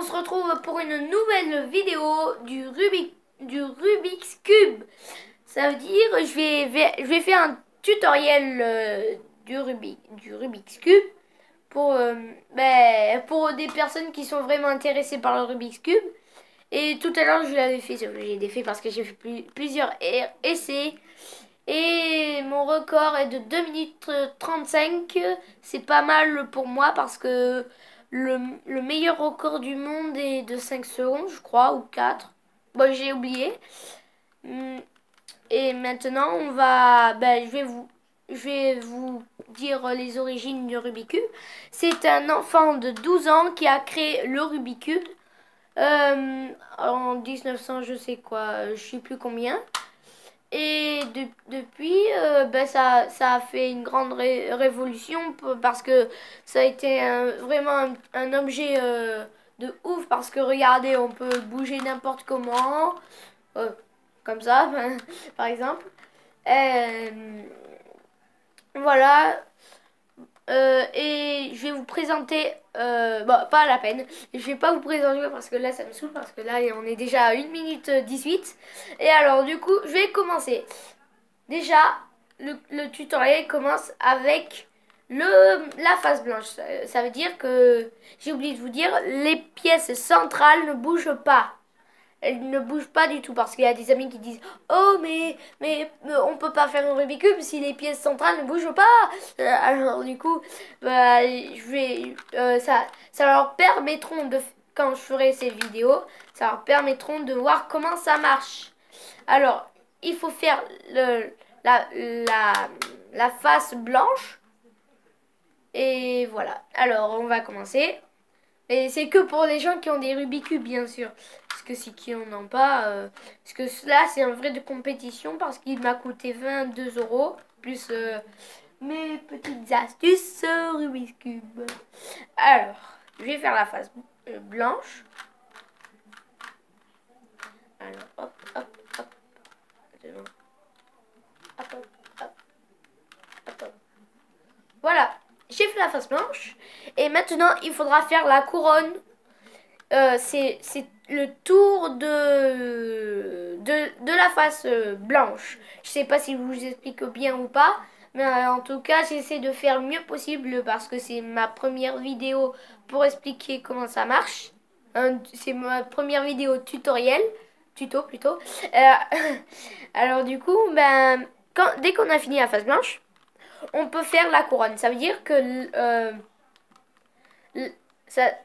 on se retrouve pour une nouvelle vidéo du Rubik's Cube. Ça veut dire, je vais faire un tutoriel du Rubik's Cube pour des personnes qui sont vraiment intéressées par le Rubik's Cube. Et tout à l'heure, je l'avais fait, j'ai défait parce que j'ai fait plusieurs essais. Et mon record est de 2 minutes 35. C'est pas mal pour moi parce que le meilleur record du monde est de 5 secondes, je crois, ou 4. Bon, j'ai oublié. Et maintenant, je vais vous dire les origines du Rubik's Cube. C'est un enfant de 12 ans qui a créé le Rubik's Cube en 1900, je sais quoi, je sais plus combien. Et depuis, ça a fait une grande révolution parce que ça a été vraiment un objet de ouf parce que regardez, on peut bouger n'importe comment, comme ça, par exemple. Euh, voilà. Et je vais vous présenter, bon, pas à la peine, je vais pas vous présenter parce que là ça me saoule, parce que là on est déjà à 1 minute 18. Et alors du coup, je vais commencer. Déjà, le tutoriel commence avec la face blanche. Ça veut dire que, j'ai oublié de vous dire, les pièces centrales ne bougent pas. Elle ne bouge pas du tout parce qu'il y a des amis qui disent oh mais on peut pas faire un Rubik's Cube si les pièces centrales ne bougent pas. Alors du coup ça leur permettront de, quand je ferai ces vidéos, ça leur permettront de voir comment ça marche. Alors il faut faire la, la, la face blanche et voilà. Alors on va commencer. Et c'est que pour les gens qui ont des Rubik's Cube, bien sûr. Parce que si qui n'en ont pas, parce que là, c'est un vrai de compétition parce qu'il m'a coûté 22 € plus mes petites astuces Rubik's Cube. Alors, je vais faire la face blanche. Alors, hop, hop, hop. Hop, hop, hop, hop, hop. Voilà, j'ai fait la face blanche. Et maintenant, il faudra faire la couronne. C'est le tour de la face blanche. Je sais pas si je vous explique bien ou pas, mais en tout cas, j'essaie de faire le mieux possible parce que c'est ma première vidéo pour expliquer comment ça marche. C'est ma première vidéo tuto plutôt. Alors du coup, dès qu'on a fini la face blanche, on peut faire la couronne. Ça veut dire que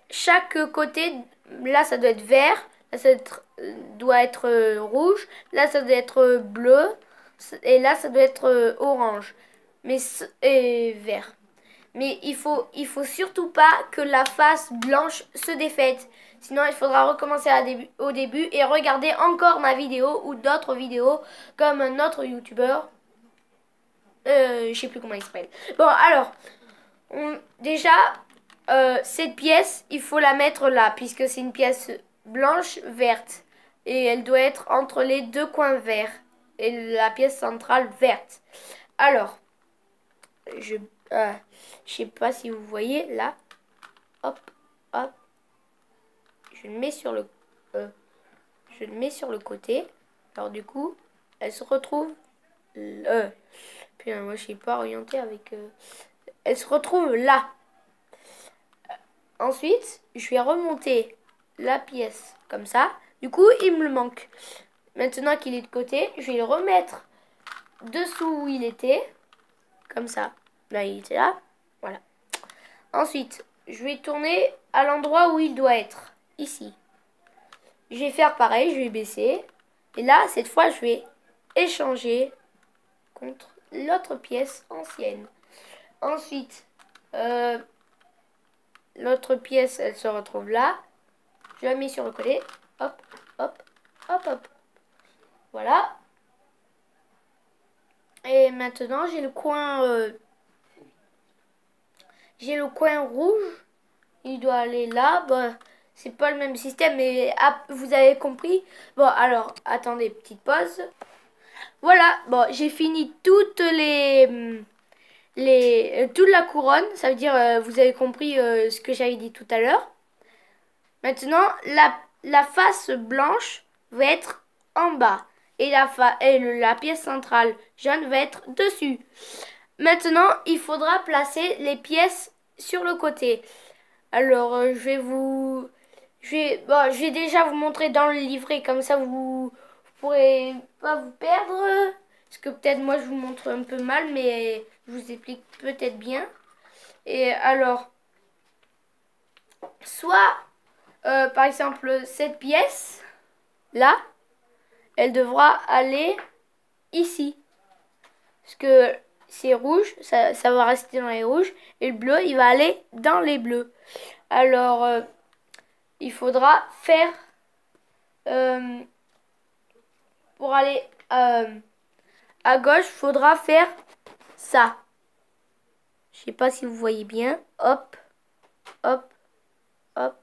chaque côté, là ça doit être vert, là ça doit être rouge, là ça doit être bleu, et là ça doit être orange, et vert. Mais il faut surtout pas que la face blanche se défaite. Sinon, il faudra recommencer au début et regarder encore ma vidéo ou d'autres vidéos comme un autre youtubeur. Je sais plus comment il s'appelle. Bon, alors, déjà, cette pièce, il faut la mettre là, puisque c'est une pièce blanche verte. Et elle doit être entre les deux coins verts. Et la pièce centrale verte. Alors, je sais pas si vous voyez, là. Hop, hop. Je le mets sur je le mets sur le côté. Alors du coup, elle se retrouve... Puis moi, je suis pas orientée avec... elle se retrouve là. Ensuite, je vais remonter la pièce comme ça. Du coup, il me le manque. Maintenant qu'il est de côté, je vais le remettre dessous où il était. Comme ça. Là, il était là. Voilà. Ensuite, je vais tourner à l'endroit où il doit être. Ici. Je vais faire pareil, je vais baisser. Et là, cette fois, je vais échanger contre l'autre pièce ancienne. Ensuite, l'autre pièce, elle se retrouve là. Je la mets sur le côté. Hop, hop, hop, hop. Voilà. Et maintenant, j'ai le coin rouge. Il doit aller là. Bon, c'est pas le même système, mais vous avez compris. Bon, alors, attendez, petite pause. Voilà, bon, j'ai fini toute la couronne. Ça veut dire, vous avez compris ce que j'avais dit tout à l'heure. Maintenant, la face blanche va être en bas et la pièce centrale jaune va être dessus. Maintenant, il faudra placer les pièces sur le côté. Alors, je vais déjà vous montrer dans le livret, comme ça vous pourrez pas vous perdre. Parce que peut-être moi je vous montre un peu mal, mais je vous explique peut-être bien. Et alors, soit par exemple cette pièce là, elle devra aller ici. Parce que c'est rouge, ça va rester dans les rouges. Et le bleu, il va aller dans les bleus. Alors, il faudra faire euh, pour aller à gauche, il faudra faire ça. Je sais pas si vous voyez bien. Hop, hop, hop.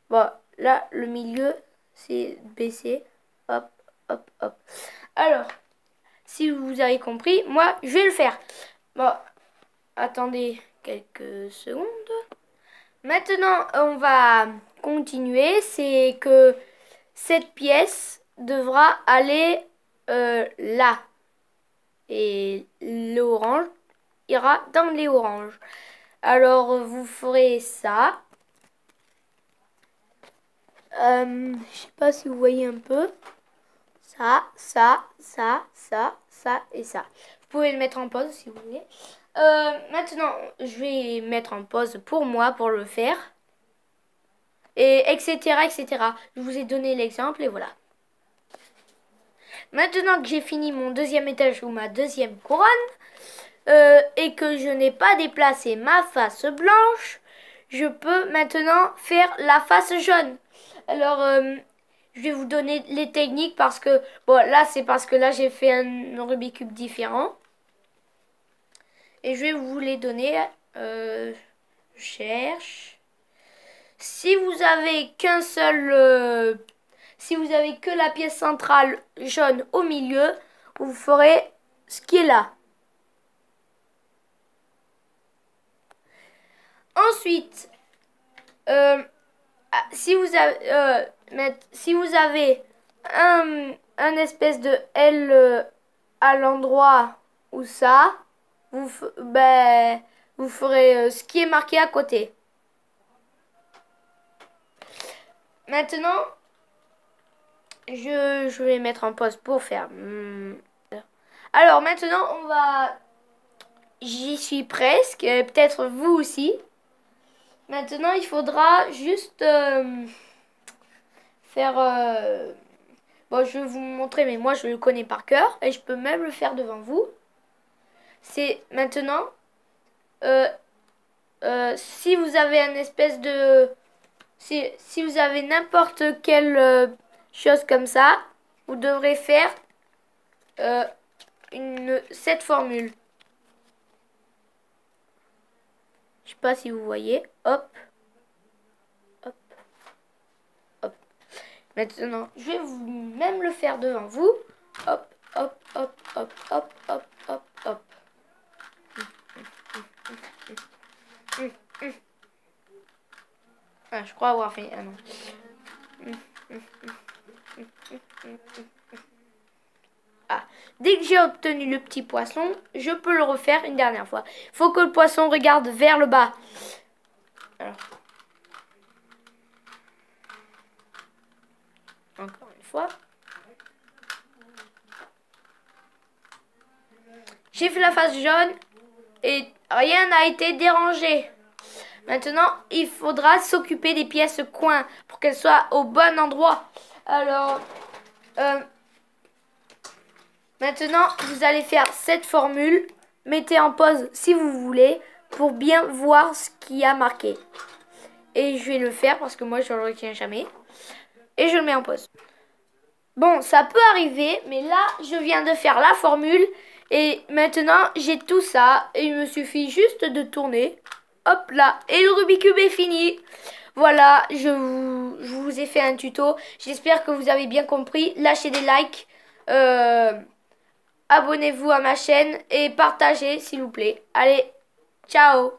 Bon, là, le milieu, c'est baissé. Hop, hop, hop. Alors, si vous avez compris, moi, je vais le faire. Bon, attendez quelques secondes. Maintenant, on va continuer. C'est que cette pièce devra aller là. Et l'orange ira dans les oranges. Alors, vous ferez ça. Je sais pas si vous voyez un peu. Ça et ça. Vous pouvez le mettre en pause si vous voulez. Maintenant, je vais mettre en pause pour moi, pour le faire. Et etc., etc. Je vous ai donné l'exemple et voilà. Maintenant que j'ai fini mon deuxième étage ou ma deuxième couronne, et que je n'ai pas déplacé ma face blanche, je peux maintenant faire la face jaune. Alors, je vais vous donner les techniques parce que, bon, là, c'est parce que là, j'ai fait un Rubik's Cube différent. Et je vais vous les donner. Je cherche. Si vous avez qu'un seul... si vous avez que la pièce centrale jaune au milieu, vous ferez ce qui est là. Ensuite, si vous avez un espèce de L à l'endroit où ça, vous ferez ce qui est marqué à côté. Maintenant, je vais mettre en pause pour faire. Alors maintenant, j'y suis presque, peut-être vous aussi. Maintenant, il faudra juste faire... bon, je vais vous montrer, mais moi, je le connais par cœur. Et je peux même le faire devant vous. C'est maintenant... si vous avez un espèce de... Si vous avez n'importe quelle chose comme ça, vous devrez faire cette formule. Je sais pas si vous voyez. Hop. Hop. Hop. Maintenant, je vais même le faire devant vous. Hop, hop, hop, hop, hop, hop, hop, hop. Ah, je crois avoir fait... Ah non. Ah, dès que j'ai obtenu le petit poisson, je peux le refaire une dernière fois. Il faut que le poisson regarde vers le bas. Alors. Encore une fois. J'ai fait la face jaune et rien n'a été dérangé. Maintenant, il faudra s'occuper des pièces coins pour qu'elles soient au bon endroit. Alors, maintenant, vous allez faire cette formule. Mettez en pause si vous voulez pour bien voir ce qu'il y a marqué. Et je vais le faire parce que moi, je ne le retiens jamais. Et je le mets en pause. Bon, ça peut arriver, mais là, je viens de faire la formule. Et maintenant, j'ai tout ça. Et il me suffit juste de tourner. Hop là, et le Rubik's Cube est fini. Voilà, je vous ai fait un tuto. J'espère que vous avez bien compris. Lâchez des likes, abonnez-vous à ma chaîne et partagez s'il vous plaît. Allez, ciao.